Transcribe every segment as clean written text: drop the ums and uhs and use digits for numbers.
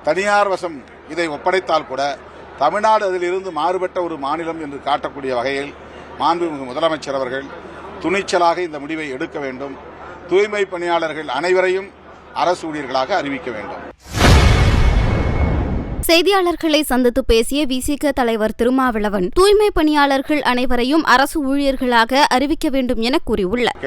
தனியார் வசம் இதை ஒப்படைத்தால் கூட தமிழ்நாடு அதிலிருந்து மாறுபட்ட ஒரு மாநிலம் என்று காட்டக்கூடிய வகையில் மாண்புமிகு முதலமைச்சர் அவர்கள் துணிச்சலாக இந்த முடிவை எடுக்க வேண்டும். தூய்மை பணியாளர்கள் அனைவரையும் அரசு ஊழியர்களாக அறிவிக்க வேண்டும். செய்தியாளர்களை சந்தித்து பேசிய விசிக தலைவர் திருமாவளவன் தூய்மை பணியாளர்கள் அனைவரையும் அரசு ஊழியர்களாக அறிவிக்க வேண்டும் என கூறியுள்ளார்.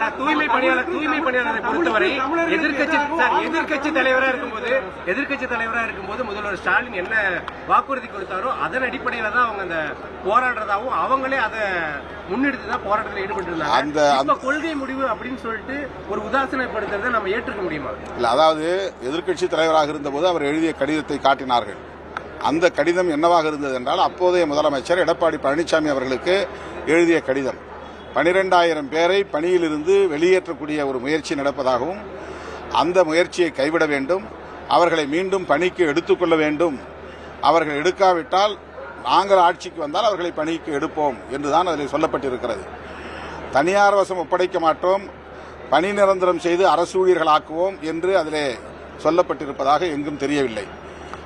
தூய்மை பணியாளரை பொறுத்தவரை எதிர்க்கட்சி தலைவராக இருக்கும்போது முதல்வர் ஸ்டாலின் என்ன வாக்குறுதி கொடுத்தாரோ அதன் அடிப்படையில தான் அவங்க அந்த போராடுறதாகவும் அவங்களே அதை முன்னெடுத்து தான் போராட்டத்தில் ஈடுபட்டு இருந்தாங்க. அந்த கொள்கை முடிவு அப்படின்னு சொல்லிட்டு ஒரு உதாசீனப்படுத்துறதை நம்ம ஏற்றுக்க முடியுமா? இல்ல, அதாவது எதிர்க்கட்சி தலைவராக இருந்தபோது அவர் எழுதிய கடிதத்தை காட்டினார்கள். அந்த கடிதம் என்னவாக இருந்தது என்றால், அப்போதைய முதலமைச்சர் எடப்பாடி பழனிசாமி அவர்களுக்கு எழுதிய கடிதம் 12,000 பேரை பணியிலிருந்து வெளியேற்றக்கூடிய ஒரு முயற்சி நடப்பதாகவும், அந்த முயற்சியை கைவிட வேண்டும், அவர்களை மீண்டும் பணிக்கு எடுத்துக்கொள்ள வேண்டும், அவர்கள் எடுக்காவிட்டால் நாங்கள் ஆட்சிக்கு வந்தால் அவர்களை பணிக்கு எடுப்போம் என்றுதான் அதில் சொல்லப்பட்டிருக்கிறது. தனியார் வசம் ஒப்படைக்க மாட்டோம், பணி நிரந்தரம் செய்து அரசு ஊழியர்களாக்குவோம் என்று அதிலே சொல்லப்பட்டிருப்பதாக எங்கும் தெரியவில்லை.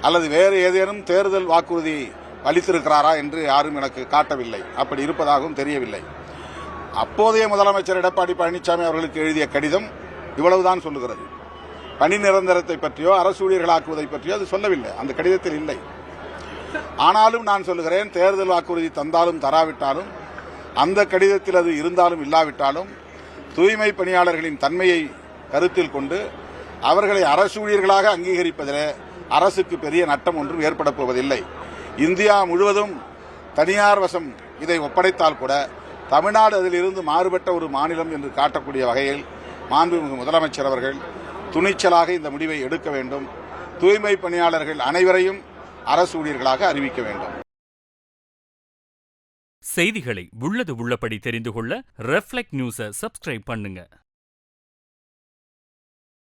அல்லது வேறு ஏதேனும் தேர்தல் வாக்குறுதி அளித்திருக்கிறாரா என்று யாரும் எனக்கு காட்டவில்லை. அப்படி இருப்பதாகவும் தெரியவில்லை. அப்போதைய முதலமைச்சர் எடப்பாடி பழனிசாமி அவர்களுக்கு எழுதிய கடிதம் இவ்வளவுதான் சொல்லுகிறது. பணி நிரந்தரத்தை பற்றியோ அரசு ஊழியர்களாக்குவதை பற்றியோ அது சொல்லவில்லை, அந்த கடிதத்தில் இல்லை. ஆனாலும் நான் சொல்லுகிறேன், தேர்தல் வாக்குறுதி தந்தாலும் தராவிட்டாலும், அந்த கடிதத்தில் அது இருந்தாலும் இல்லாவிட்டாலும், தூய்மை பணியாளர்களின் தன்மையை கருத்தில் கொண்டு அவர்களை அரசு ஊழியர்களாக அங்கீகரிப்பதில் அரசுக்கு பெரிய நட்டம் ஒன்றும் ஏற்பட போவதில்லை. இந்தியா முழுவதும் தனியார் வசம் இதை ஒப்படைத்தால் கூட தமிழ்நாடு அதிலிருந்து மாறுபட்ட ஒரு மாநிலம் என்று காட்டக்கூடிய வகையில் மாண்புமிகு முதலமைச்சர் அவர்கள் துணிச்சலாக இந்த முடிவை எடுக்க வேண்டும். தூய்மை பணியாளர்கள் அனைவரையும் அரசு ஊழியர்களாக அறிவிக்க வேண்டும். செய்திகளை உள்ளது உள்ளபடி தெரிந்து கொள்ள ரெஃப்ளெக்ட் நியூஸை சப்ஸ்கிரைப் பண்ணுங்க.